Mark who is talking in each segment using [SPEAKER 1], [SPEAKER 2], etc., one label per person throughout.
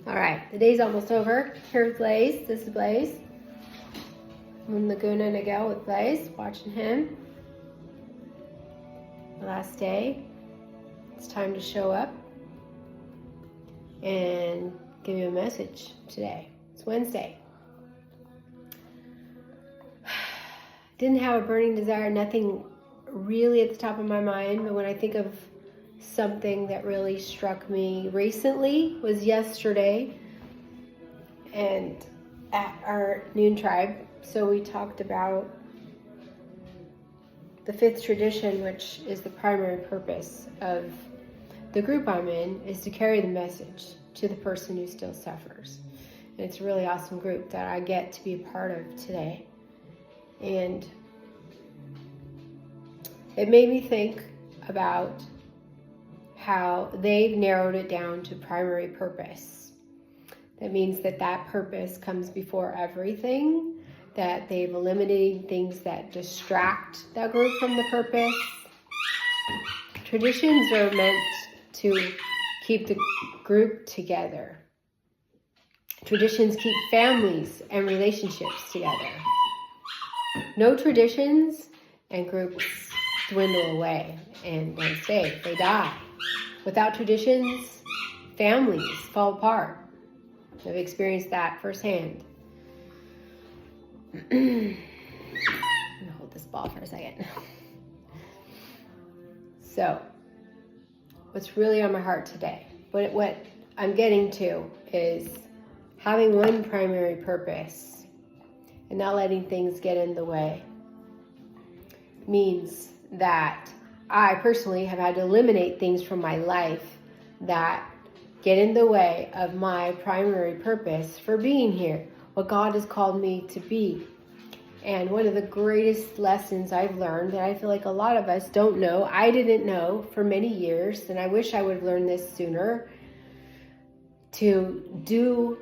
[SPEAKER 1] All right, the day's almost over. Here's Blaze. This is Blaze. I'm in Laguna Niguel with Blaze, watching him. The last day. It's time to show up and give you a message today. It's Wednesday. Didn't have a burning desire, nothing really at the top of my mind, but when I think of something that really struck me recently was yesterday and at our noon tribe. So we talked about the fifth tradition, which is the primary purpose of the group I'm in, is to carry the message to the person who still suffers. And it's a really awesome group that I get to be a part of today. And it made me think about how they've narrowed it down to primary purpose. That means that purpose comes before everything, that they've eliminated things that distract that group from the purpose. Traditions are meant to keep the group together. Traditions keep families and relationships together. No traditions and groups dwindle away and don't stay. They die. Without traditions, families fall apart. I've experienced that firsthand. I'm going to hold this ball for a second. So, what's really on my heart today, what I'm getting to is having one primary purpose and not letting things get in the way means that I personally have had to eliminate things from my life that get in the way of my primary purpose for being here, what God has called me to be. And one of the greatest lessons I've learned that I feel like a lot of us don't know, I didn't know for many years, and I wish I would have learned this sooner, to do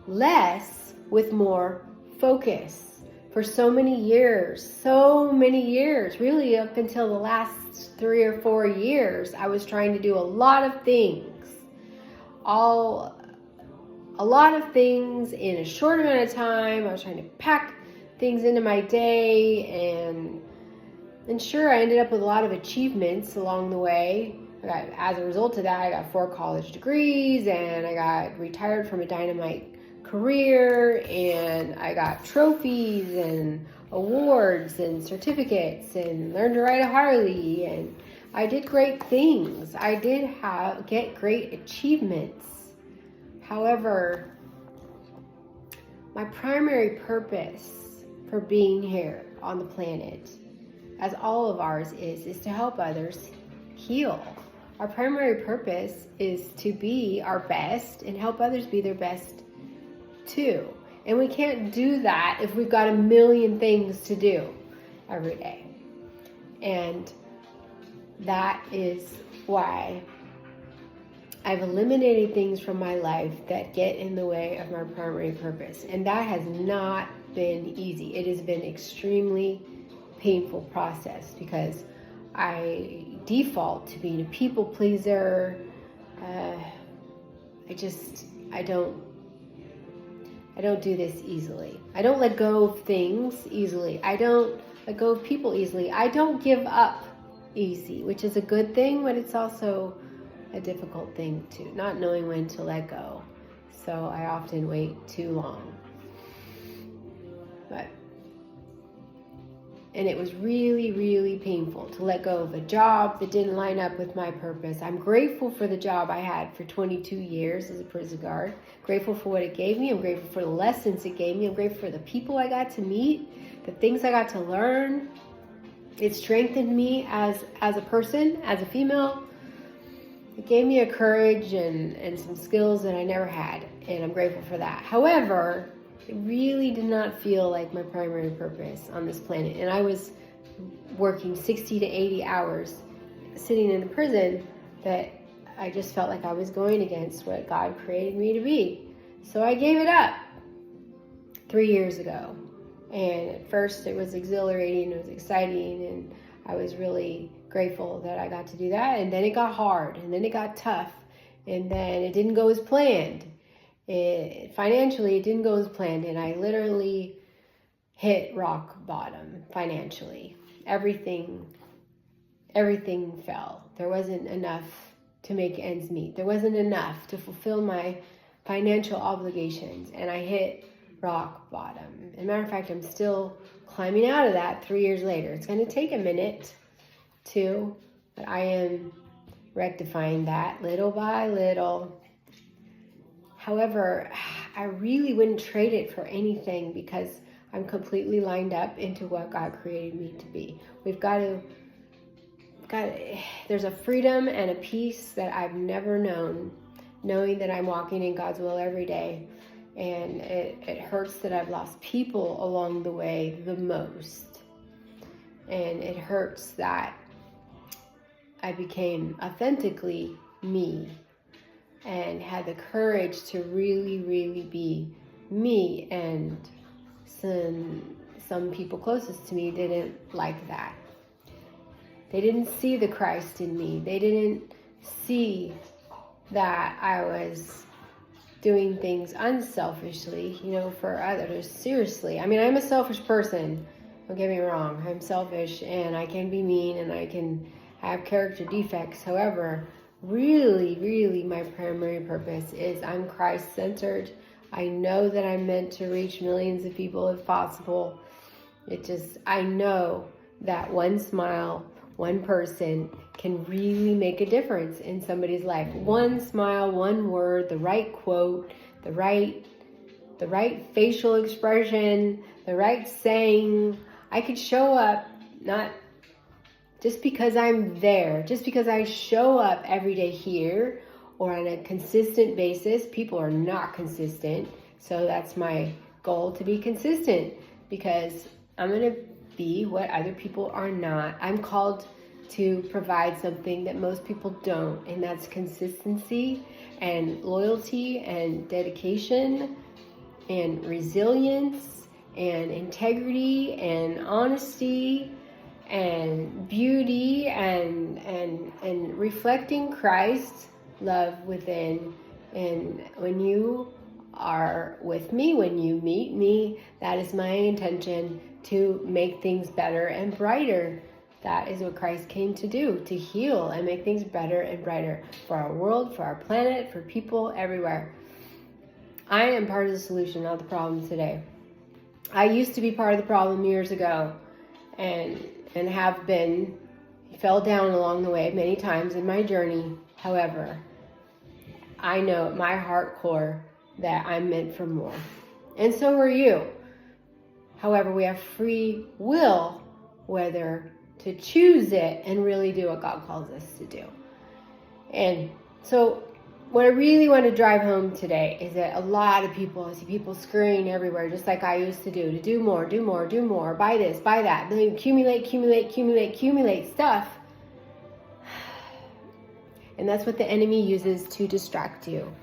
[SPEAKER 1] less with more focus. For so many years, really up until the last 3 or 4 years, I was trying to do a lot of things. A lot of things in a short amount of time. I was trying to pack things into my day, and sure, I ended up with a lot of achievements along the way. As a result of that, I got 4 college degrees, and I got retired from a dynamite career, and I got trophies and awards and certificates and learned to ride a Harley, and I did great things. I did get great achievements. However, my primary purpose for being here on the planet, as all of ours is to help others heal. Our primary purpose is to be our best and help others be their best too. And we can't do that if we've got a million things to do every day. And that is why I've eliminated things from my life that get in the way of my primary purpose. And that has not been easy. It has been an extremely painful process because I default to being a people pleaser. I don't do this easily. I don't let go of things easily. I don't let go of people easily. I don't give up easy, which is a good thing, but it's also a difficult thing too, not knowing when to let go. So I often wait too long. And it was really, really painful to let go of a job that didn't line up with my purpose. I'm grateful for the job I had for 22 years as a prison guard. Grateful for what it gave me. I'm grateful for the lessons it gave me. I'm grateful for the people I got to meet, the things I got to learn. It strengthened me as a person, as a female. It gave me a courage and some skills that I never had, and I'm grateful for that. However, it really did not feel like my primary purpose on this planet. And I was working 60 to 80 hours sitting in a prison that I just felt like I was going against what God created me to be. So I gave it up 3 years ago. And at first it was exhilarating, it was exciting, and I was really grateful that I got to do that. And then it got hard, and then it got tough, and then it didn't go as planned. Financially, it didn't go as planned, and I literally hit rock bottom financially. Everything fell. There wasn't enough to make ends meet. There wasn't enough to fulfill my financial obligations, and I hit rock bottom. As a matter of fact, I'm still climbing out of that 3 years later. It's going to take a minute too, but I am rectifying that little by little. However, I really wouldn't trade it for anything because I'm completely lined up into what God created me to be. There's a freedom and a peace that I've never known, knowing that I'm walking in God's will every day. And it hurts that I've lost people along the way the most. And it hurts that I became authentically me and had the courage to really, really be me. And some people closest to me didn't like that. They didn't see the Christ in me. They didn't see that I was doing things unselfishly, for others. Seriously. I mean, I'm a selfish person. Don't get me wrong. I'm selfish and I can be mean and I can have character defects. However, really, really my primary purpose is I'm Christ-centered. I know that I'm meant to reach millions of people if possible. I know that one smile, one person can really make a difference in somebody's life. One smile, one word, the right quote, the right facial expression, the right saying. I could show up, not just because I'm there, just because I show up every day here or on a consistent basis. People are not consistent. So that's my goal, to be consistent, because I'm going to be what other people are not. I'm called to provide something that most people don't, and that's consistency and loyalty and dedication and resilience and integrity and honesty and beauty and reflecting Christ's love within. And when you are with me, when you meet me, that is my intention, to make things better and brighter. That is what Christ came to do, to heal and make things better and brighter for our world, for our planet, for people everywhere. I am part of the solution, not the problem today. I used to be part of the problem years ago and have been, fell down along the way many times in my journey. However, I know at my heart core that I'm meant for more. And so are you. However, we have free will whether to choose it and really do what God calls us to do. And so what I really want to drive home today is that a lot of people, I see people scurrying everywhere, just like I used to do more, buy this, buy that, then accumulate stuff. And that's what the enemy uses to distract you.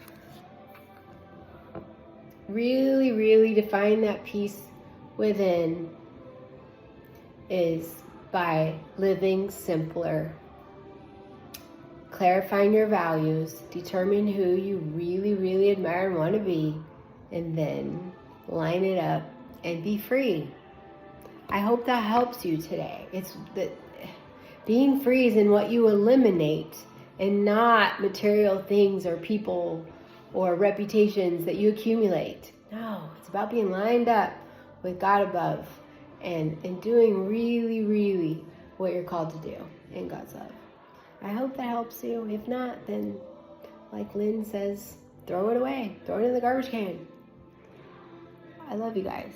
[SPEAKER 1] Really, really define that peace within is by living simpler, clarifying your values, determine who you really, really admire and want to be, and then line it up and be free. I hope that helps you today. It's that being free is in what you eliminate and not material things or people or reputations that you accumulate. No, it's about being lined up with God above and doing really, really what you're called to do in God's love. I hope that helps you. If not, then like Lynn says, throw it away. Throw it in the garbage can. I love you guys.